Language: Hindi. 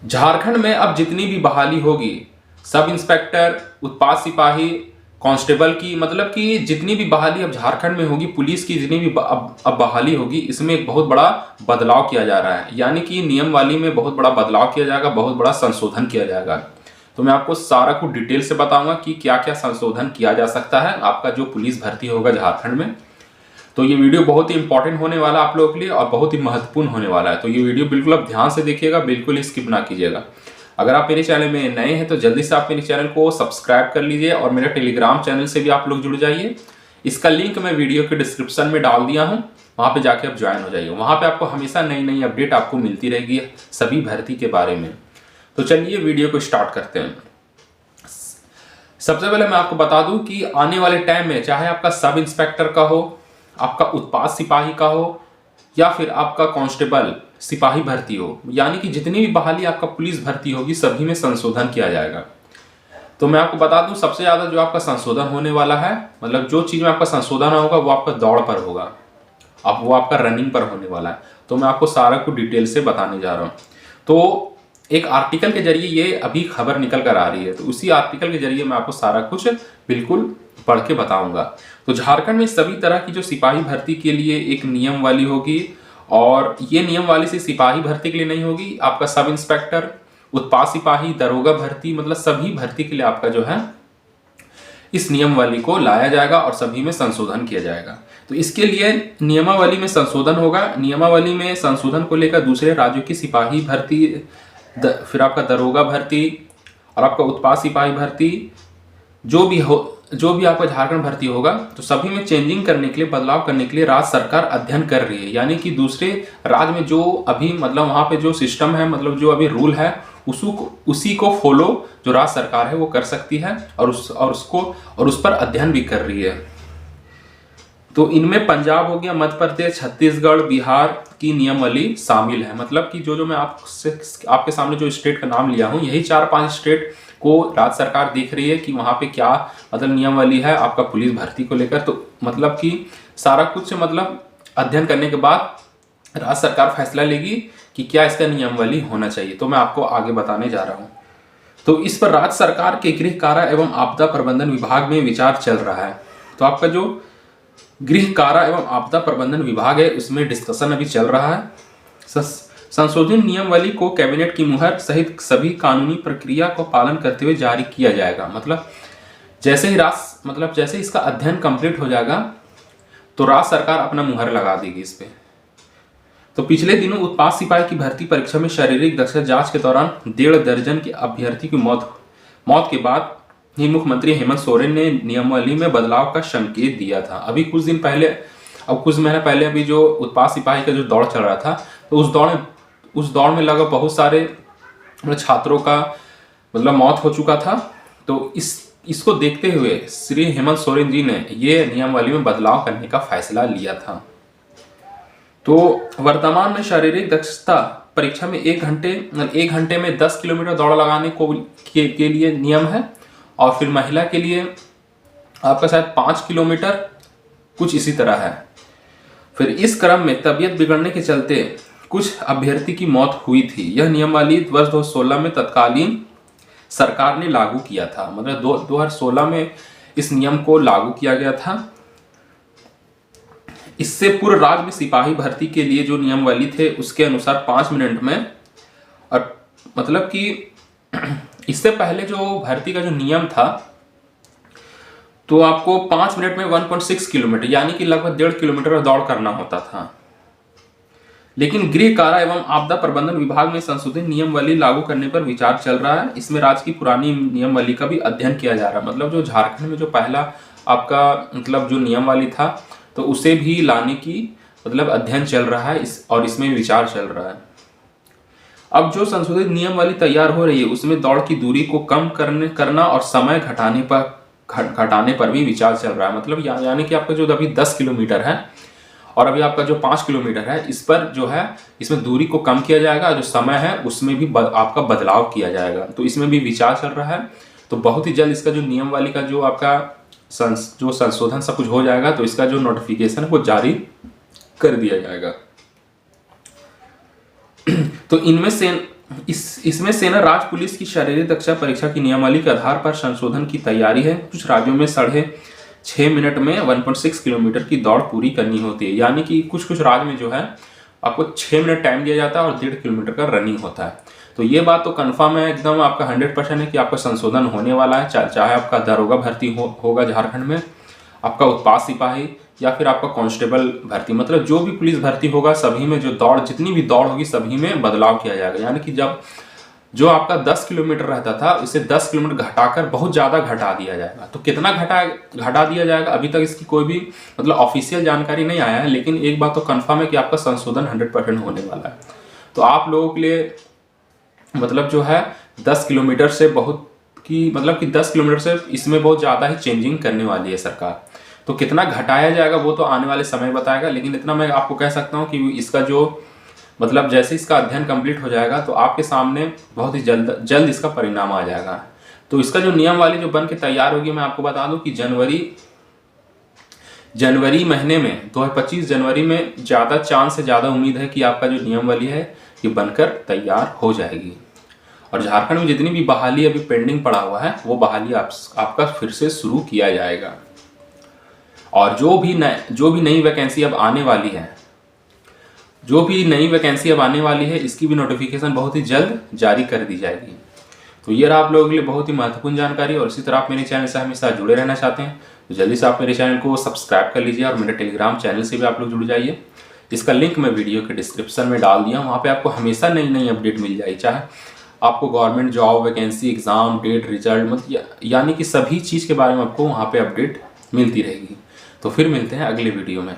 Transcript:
झारखंड में अब जितनी भी बहाली होगी, सब इंस्पेक्टर, उत्पाद सिपाही, कांस्टेबल की, मतलब कि जितनी भी बहाली अब झारखंड में होगी, पुलिस की जितनी भी अब बहाली होगी, इसमें एक बहुत बड़ा बदलाव किया जा रहा है। यानी कि नियमावली में बहुत बड़ा बदलाव किया जाएगा, बहुत बड़ा संशोधन किया जाएगा। तो मैं आपको सारा कुछ डिटेल से बताऊंगा कि क्या क्या संशोधन किया जा सकता है आपका जो पुलिस भर्ती होगा झारखंड में। तो ये वीडियो बहुत ही इंपॉर्टेंट होने वाला है आप लोगों के लिए और बहुत ही महत्वपूर्ण होने वाला है। तो ये वीडियो बिल्कुल आप ध्यान से देखिएगा, बिल्कुल स्किप ना कीजिएगा। अगर आप मेरे चैनल में नए हैं तो जल्दी से आप मेरे चैनल को सब्सक्राइब कर लीजिए और मेरे टेलीग्राम चैनल से भी आप लोग जुड़ जाइए। इसका लिंक मैं वीडियो के डिस्क्रिप्शन में डाल दिया हूँ, वहाँ पे जाके आप ज्वाइन हो जाइए। वहाँ पे आपको हमेशा नई नई अपडेट आपको मिलती रहेगी सभी भर्ती के बारे में। तो चलिए वीडियो को स्टार्ट करते हैं। सबसे पहले मैं आपको बता दूं कि आने वाले टाइम में चाहे आपका सब इंस्पेक्टर का हो, आपका उत्पाद सिपाही का हो, या फिर आपका कांस्टेबल सिपाही भर्ती हो, यानी कि जितनी भी बहाली आपका पुलिस भर्ती होगी सभी में संशोधन किया जाएगा। तो मैं आपको बता दूं सबसे ज्यादा जो आपका संशोधन होने वाला है, मतलब जो चीज में आपका संशोधन होगा वो आपका दौड़ पर होगा, अब वो आपका रनिंग पर होने वाला है। तो मैं आपको सारा कुछ डिटेल से बताने जा रहा हूँ। तो एक आर्टिकल के जरिए ये अभी खबर निकल कर आ रही है, तो उसी आर्टिकल के जरिए मैं आपको सारा कुछ बिल्कुल पढ़ के बताऊंगा। तो झारखंड में सभी तरह की जो सिपाही भर्ती के लिए एक नियम वाली होगी, और ये नियम वाली से सिपाही भर्ती के लिए नहीं होगी, आपका सब इंस्पेक्टर, उत्पाद सिपाही, दरोगा भर्ती, मतलब सभी भर्ती के लिए आपका जो है इस नियमावली को लाया जाएगा और सभी में संशोधन किया जाएगा। तो इसके लिए नियमावली में संशोधन होगा। नियमावली में संशोधन को लेकर दूसरे राज्यों की सिपाही भर्ती, फिर आपका दरोगा भर्ती और आपका उत्पाद सिपाही भर्ती जो भी आपका झारखंड भर्ती होगा, तो सभी में चेंजिंग करने के लिए, बदलाव करने के लिए राज्य सरकार अध्ययन कर रही है। यानी कि दूसरे राज्य में जो अभी मतलब वहाँ पे जो सिस्टम है, मतलब जो अभी रूल है, उसी को फॉलो जो राज्य सरकार है वो कर सकती है और उस पर अध्ययन भी कर रही है। तो इनमें पंजाब हो गया, मध्य प्रदेश, छत्तीसगढ़, बिहार की नियमावली शामिल है। मतलब कि जो मैं आपके सामने जो स्टेट का नाम लिया हूँ, यही 4-5 स्टेट को राज्य सरकार देख रही है कि वहाँ पे क्या मतलब नियमावली है आपका पुलिस भर्ती को लेकर। तो मतलब कि सारा कुछ मतलब अध्ययन करने के बाद राज्य सरकार फैसला लेगी कि क्या इसका नियमावली होना चाहिए। तो मैं आपको आगे बताने जा रहा हूँ। तो इस पर राज्य सरकार के गृह कारा एवं आपदा प्रबंधन विभाग में विचार चल रहा है। तो आपका जो गृह कारा एवं आपदा प्रबंधन विभाग है उसमें डिस्कशन अभी चल रहा है। संशोधित नियमावली को कैबिनेट की मुहर सहित सभी कानूनी प्रक्रिया को पालन करते हुए जारी किया जाएगा। मतलब जैसे इसका अध्ययन कंप्लीट हो जाएगा तो राज्य सरकार अपना मुहर लगा देगी इस पे। तो पिछले दिनों उत्पाद सिपाही की भर्ती परीक्षा में शारीरिक दक्षता जांच के दौरान 1.5 दर्जन के अभ्यर्थी की मौत के बाद ही मुख्यमंत्री हेमंत सोरेन ने नियमावली में बदलाव का संकेत दिया था। अभी कुछ महीने पहले अभी जो उत्पाद सिपाही का जो दौड़ चल रहा था, तो उस दौड़ में लगभग बहुत सारे मतलब छात्रों का मतलब मौत हो चुका था। तो इसको देखते हुए श्री हेमंत सोरेन जी ने ये नियमावली में बदलाव करने का फैसला लिया था। तो वर्तमान में शारीरिक दक्षता परीक्षा में 1 घंटे में 10 किलोमीटर दौड़ लगाने के लिए नियम है, और फिर महिला के लिए आपका शायद 5 किलोमीटर कुछ इसी तरह है। फिर इस क्रम में तबीयत बिगड़ने के चलते कुछ अभ्यर्थी की मौत हुई थी। यह नियमावली वर्ष 2016 में तत्कालीन सरकार ने लागू किया था। मतलब 2016 में इस नियम को लागू किया गया था। इससे पूर्व राज्य में सिपाही भर्ती के लिए जो नियमावली थे उसके अनुसार 5 मिनट में, और मतलब कि इससे पहले जो भर्ती का जो नियम था तो आपको 5 मिनट में 1.6 किलोमीटर यानी कि लगभग 1.5 किलोमीटर दौड़ करना होता था। लेकिन गृह कारा एवं आपदा प्रबंधन विभाग में संशोधित नियमावली लागू करने पर विचार चल रहा है। इसमें राज्य की पुरानी नियमावली का भी अध्ययन किया जा रहा है। मतलब जो झारखंड में जो पहला आपका मतलब जो नियमावली था तो उसे भी लाने की मतलब अध्ययन चल रहा है और इसमें विचार चल रहा है। अब जो संशोधित नियमावली तैयार हो रही है उसमें दौड़ की दूरी को कम करना और समय घटाने पर भी विचार चल रहा है। मतलब यानी कि आपका जो अभी 10 किलोमीटर है और अभी आपका जो 5 किलोमीटर है, इस पर जो है इसमें दूरी को कम किया जाएगा, जो समय है उसमें भी आपका बदलाव किया जाएगा। तो इसमें भी विचार चल रहा है। तो बहुत ही जल्द इसका जो नियमावली का जो आपका जो संशोधन सब कुछ हो जाएगा, तो इसका जो नोटिफिकेशन है वो जारी कर दिया जाएगा। तो इनमें से इसमें सेना राज्य पुलिस की शारीरिक दक्षता परीक्षा की नियमावली के आधार पर संशोधन की तैयारी है। कुछ राज्यों में 6.5 मिनट में 1.6 किलोमीटर की दौड़ पूरी करनी होती है, यानी कि कुछ राज्य में जो है आपको 6 मिनट टाइम दिया जाता है और 1.5 किलोमीटर का रनिंग होता है। तो ये बात तो कंफर्म है एकदम, आपका 100% है कि आपका संशोधन होने वाला है। चाहे आपका दारोगा भर्ती होगा झारखंड में, आपका उत्पाद सिपाही, या फिर आपका कांस्टेबल भर्ती, मतलब जो भी पुलिस भर्ती होगा सभी में जो जितनी भी दौड़ होगी सभी में बदलाव किया जाएगा। यानी कि जब जो आपका 10 किलोमीटर रहता था इसे 10 किलोमीटर घटाकर बहुत ज़्यादा घटा दिया जाएगा। तो कितना घटा दिया जाएगा अभी तक इसकी कोई भी मतलब ऑफिशियल जानकारी नहीं आया है, लेकिन एक बात तो कंफर्म है कि आपका संशोधन 100% होने वाला है। तो आप लोगों के लिए मतलब जो है 10 किलोमीटर से मतलब कि 10 किलोमीटर से इसमें बहुत ज़्यादा ही चेंजिंग करने वाली है सरकार। तो कितना घटाया जाएगा वो तो आने वाले समय बताएगा, लेकिन इतना मैं आपको कह सकता हूँ कि इसका जो मतलब जैसे इसका अध्ययन कंप्लीट हो जाएगा तो आपके सामने बहुत ही जल्द इसका परिणाम आ जाएगा। तो इसका जो नियमावली जो बन के तैयार होगी, मैं आपको बता दूं कि जनवरी महीने में 2025 जनवरी में ज़्यादा चांस से ज़्यादा उम्मीद है कि आपका जो नियमावली है ये बनकर तैयार हो जाएगी। और झारखंड में जितनी भी बहाली अभी पेंडिंग पड़ा हुआ है वो बहाली आपका फिर से शुरू किया जाएगा। और जो भी नई वैकेंसी अब आने वाली है इसकी भी नोटिफिकेशन बहुत ही जल्द जारी कर दी जाएगी। तो ये रहा आप लोगों के लिए बहुत ही महत्वपूर्ण जानकारी। और इसी तरह आप मेरे चैनल से हमेशा जुड़े रहना चाहते हैं तो जल्दी से आप मेरे चैनल को सब्सक्राइब कर लीजिए और मेरे टेलीग्राम चैनल से भी आप लोग जुड़ जाइए। इसका लिंक मैं वीडियो के डिस्क्रिप्शन में डाल दिया हूँ, वहाँ पे आपको हमेशा नई अपडेट मिल जाएगी। चाहे आपको government job, vacancy, exam, date, result यानी कि सभी चीज़ के बारे में आपको वहाँ पे अपडेट मिलती रहेगी। तो फिर मिलते हैं अगले वीडियो में।